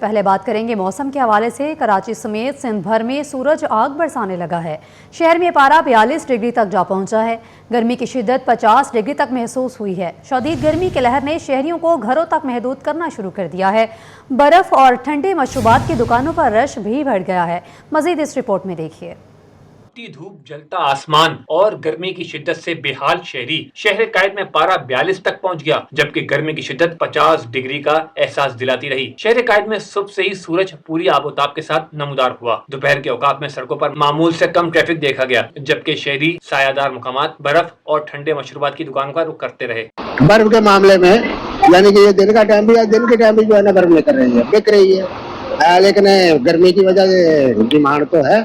پہلے بات کریں گے موسم کے حوالے سے۔ کراچی سمیت سندھ بھر میں سورج آگ برسانے لگا ہے۔ شہر میں پارہ 42 ڈگری تک جا پہنچا ہے۔ گرمی کی شدت 50 ڈگری تک محسوس ہوئی ہے۔ شدید گرمی کی لہر نے شہریوں کو گھروں تک محدود کرنا شروع کر دیا ہے۔ برف اور ٹھنڈے مشروبات کی دکانوں پر رش بھی بڑھ گیا ہے۔ مزید اس رپورٹ میں دیکھیے۔ دھوپ، جلتا آسمان اور گرمی کی شدت سے بے حال شہری شہر قائد میں پارہ 42 تک پہنچ گیا، جبکہ گرمی کی شدت 50 ڈگری کا احساس دلاتی رہی۔ شہر قائد میں صبح سے ہی سورج پوری آب و تاب کے ساتھ نمودار ہوا۔ دوپہر کے اوقات میں سڑکوں پر معمول سے کم ٹریفک دیکھا گیا، جبکہ شہری سایہ دار مقامات، برف اور ٹھنڈے مشروبات کی دکانوں کا رخ کرتے رہے۔ برف کے معاملے میں یعنی کہ یہ دن کا ٹائم بھی جو ہے نا برف لے کر رہی ہے، بک رہی ہے، لیکن گرمی کی وجہ سے ڈیمانڈ تو ہے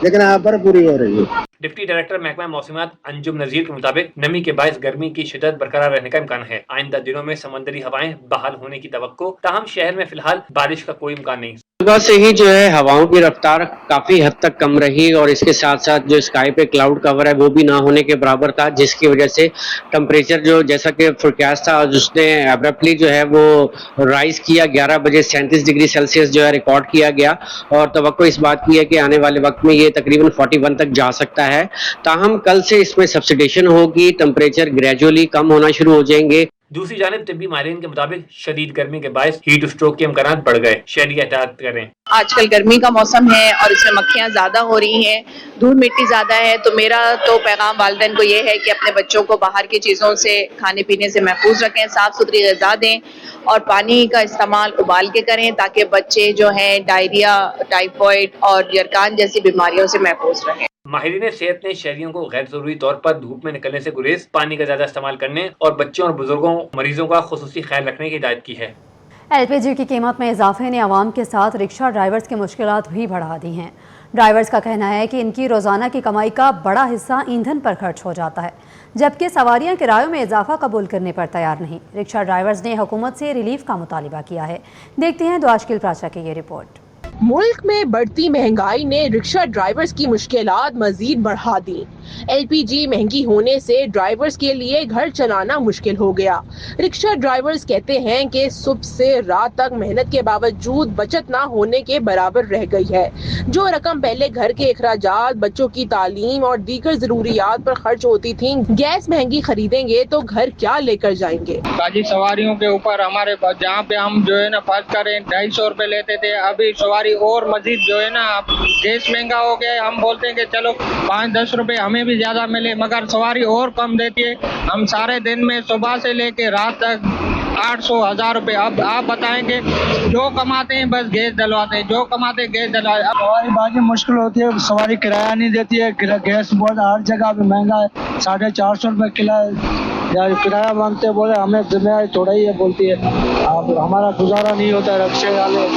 لیکن برف پوری ہو رہی ہے۔ ڈپٹی ڈائریکٹر محکمہ موسمیات انجم نذیر کے مطابق نمی کے باعث گرمی کی شدت برقرار رہنے کا امکان ہے۔ آئندہ دنوں میں سمندری ہوائیں بحال ہونے کی توقع، تاہم شہر میں فی الحال بارش کا کوئی امکان نہیں۔ صبح سے ہی جو ہے ہواؤں کی رفتار کافی حد تک کم رہی اور اس کے ساتھ ساتھ جو اسکائی پہ کلاؤڈ کور ہے وہ بھی نہ ہونے کے برابر تھا، جس کی وجہ سے ٹمپریچر جو جیسا کہ فورکاسٹ تھا اس نے ابرپٹلی جو ہے وہ رائز کیا۔ 11 بجے 37 ڈگری سیلسیس جو ہے ریکارڈ کیا گیا اور توقع اس بات کی ہے کہ آنے والے وقت میں یہ تقریباً 41 تک جا سکتا ہے۔ تاہم کل سے اس میں سبسیڈیشن ہوگی، ٹمپریچر گریجولی کم ہونا شروع ہو جائیں گے۔ دوسری جانب طبی ماہرین کے مطابق شدید گرمی کے باعث ہیٹ اسٹروک کے امکانات بڑھ گئے۔ شہری احتیاط کریں۔ آج کل گرمی کا موسم ہے اور اس میں مکھیاں زیادہ ہو رہی ہیں، دھول مٹی زیادہ ہے، تو میرا تو پیغام والدین کو یہ ہے کہ اپنے بچوں کو باہر کی چیزوں سے، کھانے پینے سے محفوظ رکھیں، صاف ستھری غذا دیں اور پانی کا استعمال ابال کے کریں تاکہ بچے جو ہیں ڈائریا، ٹائیفائڈ اور یرکان جیسی بیماریوں سے محفوظ رہیں۔ ماہرین صحت نے شہریوں کو غیر ضروری طور پر دھوپ میں نکلنے سے گریز، پانی کا زیادہ استعمال کرنے اور بچوں اور بزرگوں مریضوں کا خصوصی خیال رکھنے کی ہدایت کی ہے۔ LPG کی قیمت میں اضافے نے عوام کے ساتھ رکشہ ڈرائیورز کی مشکلات بھی بڑھا دی ہیں۔ ڈرائیورز کا کہنا ہے کہ ان کی روزانہ کی کمائی کا بڑا حصہ ایندھن پر خرچ ہو جاتا ہے، جبکہ سواریاں کرایوں میں اضافہ قبول کرنے پر تیار نہیں۔ رکشہ ڈرائیورز نے حکومت سے ریلیف کا مطالبہ کیا ہے۔ دیکھتے ہیں دواشکیل پراچا کی یہ رپورٹ۔ ملک میں بڑھتی مہنگائی نے رکشہ ڈرائیورز کی مشکلات مزید بڑھا دی۔ LPG مہنگی ہونے سے ڈرائیورز کے لیے گھر چلانا مشکل ہو گیا۔ رکشہ ڈرائیورز کہتے ہیں کہ صبح سے رات تک محنت کے باوجود بچت نہ ہونے کے برابر رہ گئی ہے۔ جو رقم پہلے گھر کے اخراجات، بچوں کی تعلیم اور دیگر ضروریات پر خرچ ہوتی تھی، گیس مہنگی خریدیں گے تو گھر کیا لے کر جائیں گے؟ تاجی سواریوں کے اوپر ہمارے جہاں پہ ہم جو ہے نا فرض کریں 250 روپے لیتے تھے، ابھی سواری اور مزید جو ہے نا گیس مہنگا ہو گیا، ہم بولتے ہیں کہ چلو 5-10 روپے ہمیں بھی زیادہ ملے، مگر سواری اور کم دیتی ہے۔ ہم سارے دن میں صبح سے لے کے رات تک 800-1000 روپے، اب آپ بتائیں کہ جو کماتے ہیں بس گیس ڈلواتے ہیں، جو کماتے ہیں گیس ڈلواتے ہیں۔ سواری بازی مشکل ہوتی ہے، سواری کرایہ نہیں دیتی ہے، گیس بہت ہر جگہ پہ مہنگا ہے، 450 روپے کرایہ مانگتے ہیں، بولے ہمیں ذمہ داری تھوڑا ہی ہے، بولتی ہے اب ہمارا گزارا نہیں ہوتا ہے، رکشے والے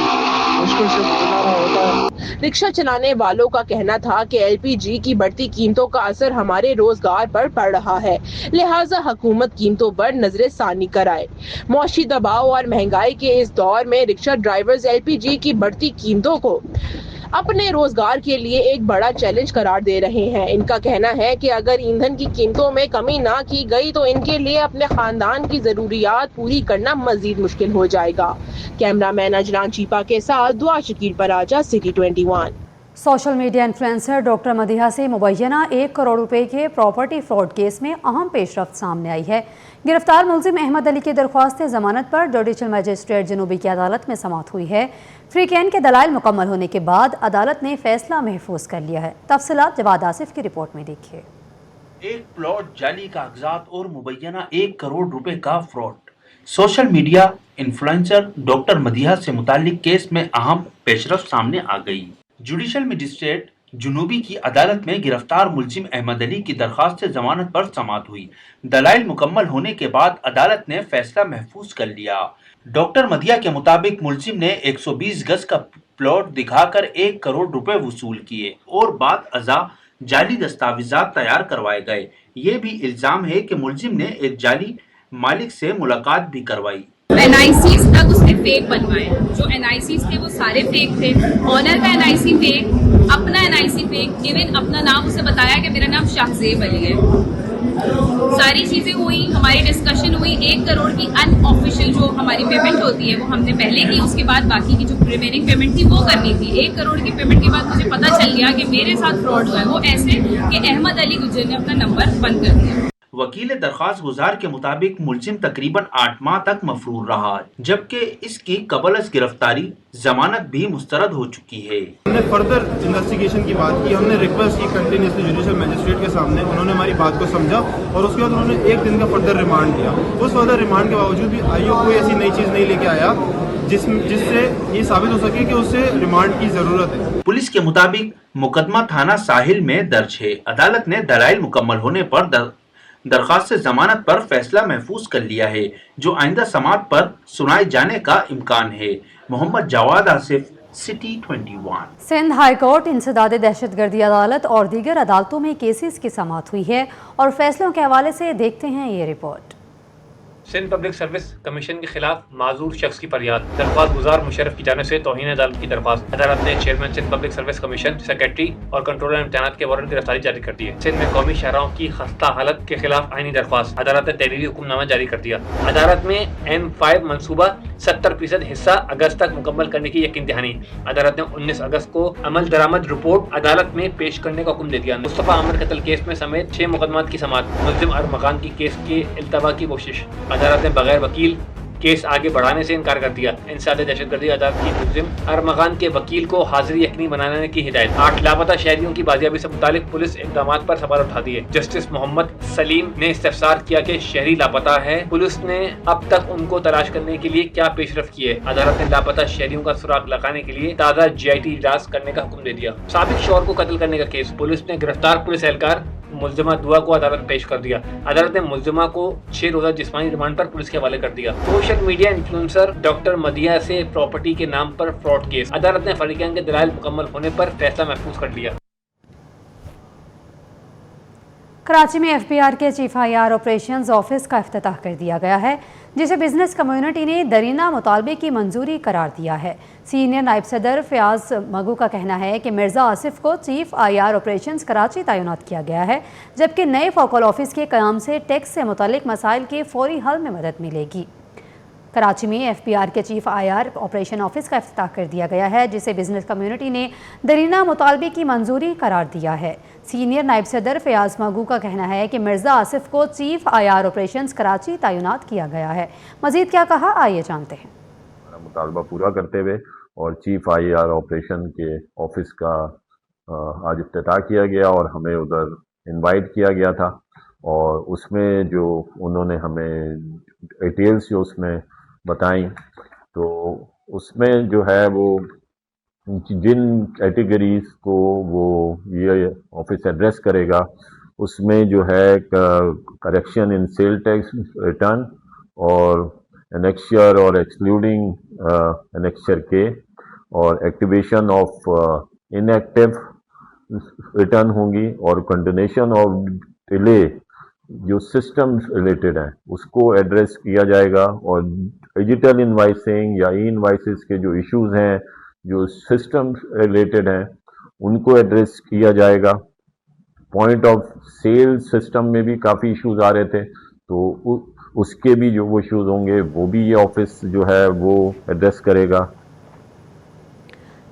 مشکل سے گزارا ہوتا ہے۔ رکشہ چلانے والوں کا کہنا تھا کہ LPG کی بڑھتی قیمتوں کا اثر ہمارے روزگار پر پڑ رہا ہے، لہٰذا حکومت قیمتوں پر نظر ثانی کرائے۔ معاشی دباؤ اور مہنگائی کے اس دور میں رکشہ ڈرائیورز LPG کی بڑھتی قیمتوں کو اپنے روزگار کے لیے ایک بڑا چیلنج قرار دے رہے ہیں۔ ان کا کہنا ہے کہ اگر ایندھن کی قیمتوں میں کمی نہ کی گئی تو ان کے لیے اپنے خاندان کی ضروریات پوری کرنا مزید مشکل ہو جائے گا۔ کیمرہ مین اجلان چیپا کے ساتھ دعا شکیل پراجا، City 21۔ Social media influencer doctor Madiha سے مبینہ 1 کروڑ روپے کے پراپرٹی فراڈ کیس میں اہم پیش رفت سامنے آئی ہے۔ گرفتار ملزم احمد علی کی درخواست ضمانت پر جوڈیشل مجسٹریٹ جنوبی کی عدالت میں سماعت ہوئی ہے۔ فریقین کے دلائل مکمل ہونے کے بعد عدالت نے فیصلہ محفوظ کر لیا ہے۔ تفصیلات جواد آصف کی رپورٹ میں دیکھیے۔ ایک پلاٹ، جعلی کاغذات اور مبینہ 1 کروڑ روپے کا fraud. Social media influencer doctor Madiha سے متعلق کیس میں اہم پیش رفت سامنے آ گئی۔ جوڈیشل مجسٹریٹ جنوبی کی عدالت میں گرفتار ملزم احمد علی کی درخواست ضمانت پر سماعت ہوئی۔ دلائل مکمل ہونے کے بعد عدالت نے فیصلہ محفوظ کر لیا۔ ڈاکٹر مدیحہ کے مطابق ملزم نے 120 گز کا پلاٹ دکھا کر 1 کروڑ روپے وصول کیے اور بعد ازاں جعلی دستاویزات تیار کروائے گئے۔ یہ بھی الزام ہے کہ ملزم نے ایک جعلی مالک سے ملاقات بھی کروائی۔ NICs تک اس نے فیک بنوائے، جو NICs تھے وہ سارے فیک تھے، آنر کا NIC فیک، اپنا NIC فیک، ایون اپنا نام اسے بتایا کہ میرا نام شاہ زیب علی ہے۔ सारी चीज़ें हुई, हमारी डिस्कशन हुई। 1 करोड़ की अनऑफिशियल जो हमारी पेमेंट होती है वो हमने पहले की, उसके बाद बाकी की जो रिमेनिंग पेमेंट थी वो करनी थी। 1 करोड़ की पेमेंट के बाद मुझे पता चल गया कि मेरे साथ फ्रॉड हुआ है। वो ऐसे कि अहमद अली गुज्जर ने अपना नंबर बंद कर दिया। वकील दरख्वास्त गुजार के मुताबिक मुलजिम तकरीबन 8 माह तक मफरूर रहा, जबकि इसकी कबल अज गिरफ्तारी जमानत भी मुस्तरद हो चुकी है। हमने फर्दर इन्वेस्टिगेशन की बात की, हमने रिक्वेस्ट की कंटिन्यूसली जुडिशियल मजिस्ट्रेट के सामने, उन्होंने हमारी बात को समझा और उसके बाद उन्होंने 1 दिन का फर्दर रिमांड दिया। उस फर्दर रिमांड के बावजूद भी आईओ कोई ऐसी नई चीज़ नहीं लेके आया जिससे ये साबित हो सके कि उसे रिमांड की ज़रूरत है। पुलिस के मुताबिक मुकदमा थाना साहिल में दर्ज है। अदालत ने दलाइल मुकम्मल होने पर दरख्वास्त से जमानत पर फैसला महफूज कर लिया है, जो आइंदा समाअत पर सुनाए जाने का इम्कान है। Mohammad Jawad Asif, City 21। Sindh high court इंसदाद दहशतगर्दी अदालत और दीगर अदालतों में केसेस की समाअत हुई है और फैसलों के हवाले से देखते हैं ये report. Sindh public service commission के खिलाफ माजूर शख्स की फरियाद। दरख्वास्त गुजार मुशर्रफ की जानिब से तौहीन अदालत की दरख्वास्त। अदालत ने chairman Sindh public service commission, secretary और कंट्रोलर इम्तिहानात के वारंट गिरफ्तारी जारी कर दी है। सिंध में कौमी शहराओं की खस्ता हालत के खिलाफ आईनी दरख्वास्त। अदालत ने तहरीरी हुक्मनामा जारी कर दिया। अदालत में M5 मनसूबा 70% हिस्सा अगस्त तक मुकम्मल करने की यकीन दहानी। अदालत ने 19 अगस्त को अमल दरामद रिपोर्ट अदालत में पेश करने का हुक्म दे दिया। मुस्तफा आमिर कत्ल केस में समेत 6 मुकदमात की समाअत। मुल्जिम अरमगान की केस के इल्तवा की कोशिश। अदालत ने बगैर वकील केस आगे बढ़ाने से इनकार कर दिया। इंसदाद दहशतगर्दी अदालत की मुल्जिम अरमगान के वकील को हाजिरी यकीनी बनाने की हिदायत। 8 लापता शहरियों की बाजियाबी से मुतालिक पुलिस इक़दामात पर सवाल उठा दिए। जस्टिस मोहम्मद सलीम ने इस्तफसार किया कि शहरी लापता है, पुलिस ने अब तक उनको तलाश करने के लिए क्या पेशरफ की है। अदालत ने लापता शहरियों का सुराग लगाने के लिए ताज़ा GIT इजलास करने का हुक्म दे दिया। साबिक शौहर को कत्ल करने का केस। पुलिस ने गिरफ्तार पुलिस एहलकार मुल्जिमा दुआ को अदालत में पेश कर दिया। अदालत ने मुल्जिमा को 6 रोजा जिस्मानी रिमांड पर पुलिस के हवाले कर दिया। सोशल मीडिया इन्फ्लुएंसर डॉक्टर मदिया से प्रॉपर्टी के नाम पर फ्रॉड केस। अदालत ने फरीकैन के दलाइल मुकम्मल होने पर फैसला महफूज कर लिया। कराची में FBR के चीफ IR ऑपरेशंस ऑफिस का इफ्तिताह कर दिया गया है, जिसे बिजनेस कम्युनिटी ने दरीना मुतालबे की मंजूरी करार दिया है। सीनियर नायब सदर फयाज मगू का कहना है कि मिर्ज़ा आसिफ को चीफ IR ऑपरेशंस कराची तैनात किया गया है, जबकि नए फोकल ऑफिस के क़याम से टैक्स से मुतालिक मसाइल के फौरी हल में मदद मिलेगी। कराची में FBR के चीफ IR ऑपरेशन ऑफिस का इफ्तिताह कर दिया गया है, जिसे बिजनेस कम्युनिटी ने दरीना मुतालबे की मंजूरी करार दिया है। सीनियर नायब सदर फयाज मगू का कहना है कि मिर्ज़ा आसिफ को चीफ IR ऑपरेशंस कराची तैनात किया गया है। मज़ीद क्या कहा, आइए जानते हैं। मुतालबा पूरा करते हुए और चीफ IR ऑपरेशन के ऑफिस का आज इफ्तिताह किया गया और हमें उधर इनवाइट किया गया था, और उसमें जो उन्होंने हमें डिटेल्स जो उसमें बताई, तो उसमें जो है वो जिन कैटेगरीज को वो ये ऑफिस एड्रेस करेगा, उसमें जो है correction in sale tax return और एनेक्शर और एक्सक्लूडिंग एनेक्शर के, और एक्टिवेशन ऑफ इनएक्टिव रिटर्न होंगी, और कंटिन्यूशन ऑफ डिले जो सिस्टम रिलेटेड है उसको एड्रेस किया जाएगा, और डिजिटल इनवाइसिंग या ई इनवाइसेस के जो इश्यूज हैं जो सिस्टम रिलेटेड हैं उनको एड्रेस किया जाएगा। पॉइंट ऑफ सेल सिस्टम में भी काफ़ी इश्यूज आ रहे थे, तो उसके भी जो वो इश्यूज होंगे वो भी ये ऑफिस जो है वो एड्रेस करेगा।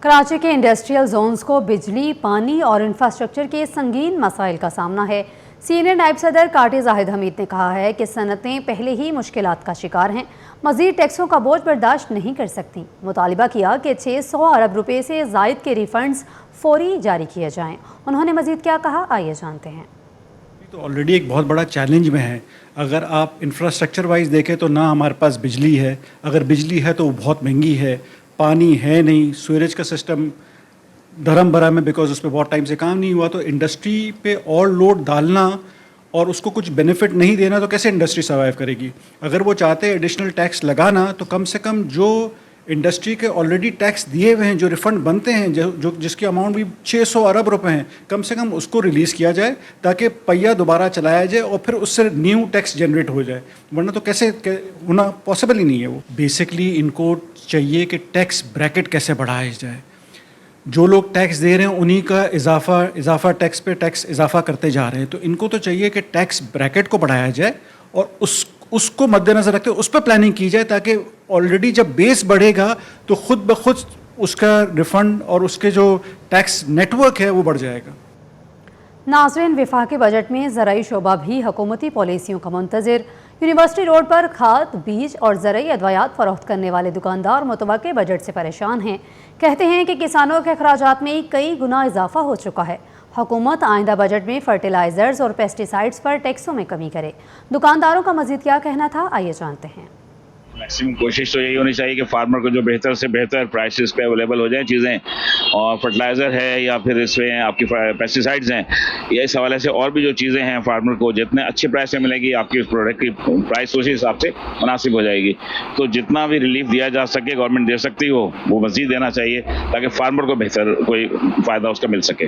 कराची के इंडस्ट्रियल जोन्स को बिजली, पानी और इंफ्रास्ट्रक्चर के संगीन मसाइल का सामना है। सीनियर नायब सदर काटी जाहिद हमीद ने कहा है कि सनतें पहले ही मुश्किलात का शिकार हैं, मज़ीद टैक्सों का बोझ बर्दाश्त नहीं कर सकती। मुतालिबा किया कि 600 अरब रुपए से ज़ायद के रिफंड्स फौरी जारी किए जाएं। उन्होंने मज़ीद क्या कहा, आइए जानते हैं। तो ऑलरेडी एक बहुत बड़ा चैलेंज में है। अगर आप इंफ्रास्ट्रक्चर वाइज देखें तो ना हमारे पास बिजली है, अगर बिजली है तो वो बहुत महंगी है, पानी है नहीं, सीवरेज का सिस्टम धर्म भरा में बिकॉज उस पर बहुत टाइम से काम नहीं हुआ, तो इंडस्ट्री पे और लोड डालना और उसको कुछ बेनिफिट नहीं देना तो कैसे इंडस्ट्री सर्वाइव करेगी। अगर वो चाहते हैं एडिशनल टैक्स लगाना तो कम से कम जो इंडस्ट्री के ऑलरेडी टैक्स दिए हुए हैं, जो रिफ़ंड बनते हैं, जो जिसकी अमाउंट भी 600 अरब रुपए हैं, कम से कम उसको रिलीज़ किया जाए ताकि पहिया दोबारा चलाया जाए और फिर उससे न्यू टैक्स जनरेट हो जाए, वरना तो कैसे होना पॉसिबल ही नहीं है। वो बेसिकली इनको चाहिए कि टैक्स ब्रैकेट कैसे बढ़ाया जाए। जो लोग टैक्स दे रहे हैं उन्हीं का इजाफा टैक्स पे टैक्स इजाफा करते जा रहे हैं। तो इनको तो चाहिए कि टैक्स ब्रैकेट को बढ़ाया जाए और उसको मद्देनजर रखते उस पर प्लानिंग की जाए, ताकि ऑलरेडी जब बेस बढ़ेगा तो खुद ब खुद उसका रिफंड और उसके जो टैक्स नेटवर्क है वो बढ़ जाएगा। नाज़रीन, वफाकी बजट में ज़राई शोबा भी हुकूमती पॉलिसियों का मुंतज़िर। यूनिवर्सिटी रोड पर खाद, बीज और ज़राई अद्वियात फ़रोख्त करने वाले दुकानदार मुतवक्के बजट से परेशान हैं। कहते हैं कि किसानों के अखराजात में कई गुना इजाफा हो चुका है। हुकूमत आइंदा बजट में फर्टिलाइज़र्स और पेस्टिसाइड्स पर टैक्सों में कमी करे। दुकानदारों का मज़ीद क्या कहना था, आइए जानते हैं। मैक्सिमम कोशिश तो यही होनी चाहिए कि फार्मर को जो बेहतर से बेहतर प्राइसेस पे अवेलेबल हो जाए चीज़ें, और फर्टिलाइज़र है या फिर इसमें आपकी पेस्टिसाइड्स हैं, या इस हवाले से और भी जो चीज़ें हैं फार्मर को जितने अच्छे प्राइस में मिलेगी, आपकी प्रोडक्ट की प्राइस उसी हिसाब से मुनासिब हो जाएगी। तो जितना भी रिलीफ दिया जा सके गवर्नमेंट दे सकती हो वो मज़ीद देना चाहिए ताकि फार्मर को बेहतर कोई फ़ायदा उसका मिल सके।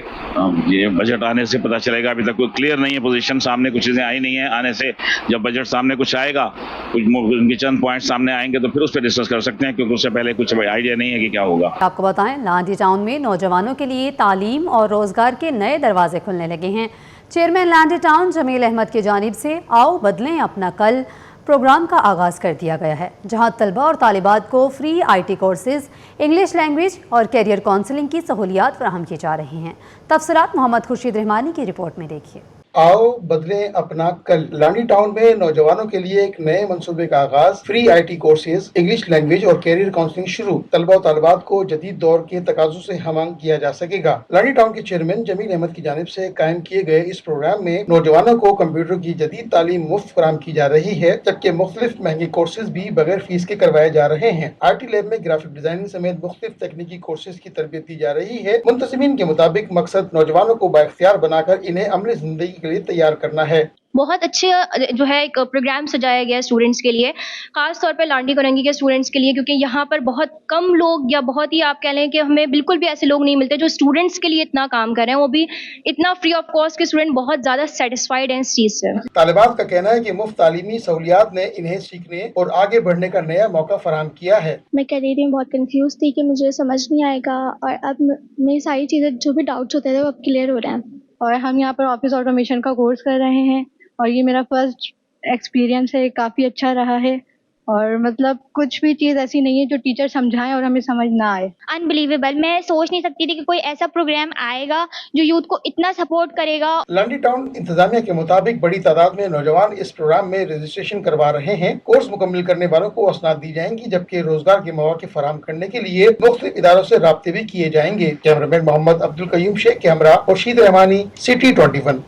ये बजट आने से पता चलेगा, अभी तक कोई क्लियर नहीं है पोजीशन, सामने कुछ चीज़ें आई नहीं है। आने से जब बजट सामने कुछ आएगा, कुछ उनके चंद पॉइंट्स सामने आएंगे तो फिर उस पर डिस्कस कर सकते हैं, क्योंकि उससे पहले कुछ आइडिया नहीं है कि क्या होगा। आपको बताएं, लांडी टाउन में नौजवानों के लिए तालीम और रोजगार के नए दरवाजे खुलने लगे हैं। चेयरमैन लांडी टाउन जमील अहमद की जानिब से आओ बदलें अपना कल प्रोग्राम का आगाज़ कर दिया गया है, जहां तलबा और तालिबात को free IT courses, English language और कैरियर काउंसलिंग की सहूलियात फराहम की जा रही हैं। तफसीलात मोहम्मद खुर्शीद रहमानी की रिपोर्ट में देखिए। आओ बदलें अपना कल। लांडी टाउन में नौजवानों के लिए एक नए मंसूबे का आगाज, free IT courses, English language और कैरियर काउंसलिंग शुरू। तलबा और तालिबात को जदीद दौर के तकाज़ों से हमआंग किया जा सकेगा। लांडी टाउन के चेयरमैन जमील अहमद की जानिब से कायम किए गए इस प्रोग्राम में नौजवानों को कंप्यूटर की जदीद तालीम मुफ्त फराहम की जा रही है, जबकि मुख्तलिफ महंगे कोर्सेज भी बगैर फीस के करवाए जा रहे हैं। IT लैब में ग्राफिक डिजाइनिंग समेत मुख्तलिफ तकनीकी कोर्सेज की तरबियत दी जा रही है। मुंतज़िमीन के मुताबिक मकसद नौजवानों को बाइख्तियार बनाकर इन्हें अमली जिंदगी के लिए तैयार करना है। बहुत अच्छे जो है एक प्रोग्राम सजाया गया है स्टूडेंट्स के लिए, खास तौर पर लांडी करंगी के स्टूडेंट्स के लिए, क्योंकि यहाँ पर बहुत कम लोग या बहुत ही आप कह लें कि हमें बिल्कुल भी ऐसे लोग नहीं मिलते जो स्टूडेंट्स के लिए इतना काम कर रहे हैं, वो भी इतना फ्री ऑफ कॉस्ट के स्टूडेंट बहुत ज़्यादा सेटिस्फाइड हैं इस चीज़ से। तालिबात का कहना है कि मुफ्त तालीमी सहूलियात ने इन्हें सीखने और आगे बढ़ने का नया मौका फराहम किया है। मैं करियर में बहुत कंफ्यूज थी कि मुझे समझ नहीं आएगा, और अब मेरी सारी चीज़ें जो भी डाउट्स होते थे वो अब क्लियर हो रहे हैं। और हम यहाँ पर ऑफिस ऑटोमेशन का कोर्स कर रहे हैं और ये मेरा फर्स्ट एक्सपीरियंस है, काफ़ी अच्छा रहा है। और मतलब कुछ भी चीज़ ऐसी नहीं है जो टीचर समझाएं और हमें समझ ना आए। अनबिलीवेबल, मैं सोच नहीं सकती थी कि कोई ऐसा प्रोग्राम आएगा जो यूथ को इतना सपोर्ट करेगा। लांडी टाउन इंतजामिया के मुताबिक बड़ी तादाद में नौजवान इस प्रोग्राम में रजिस्ट्रेशन करवा रहे हैं। कोर्स मुकम्मल करने वालों को असनाद दी जाएंगी, जबकि रोजगार के मौके फराहम करने के लिए मुख्तलिफ इदारों से राब्ते भी किए जाएंगे। Cameraman Mohammad Abdul Qayyum Shaikh, camera Khurshid Rahmani, city 21।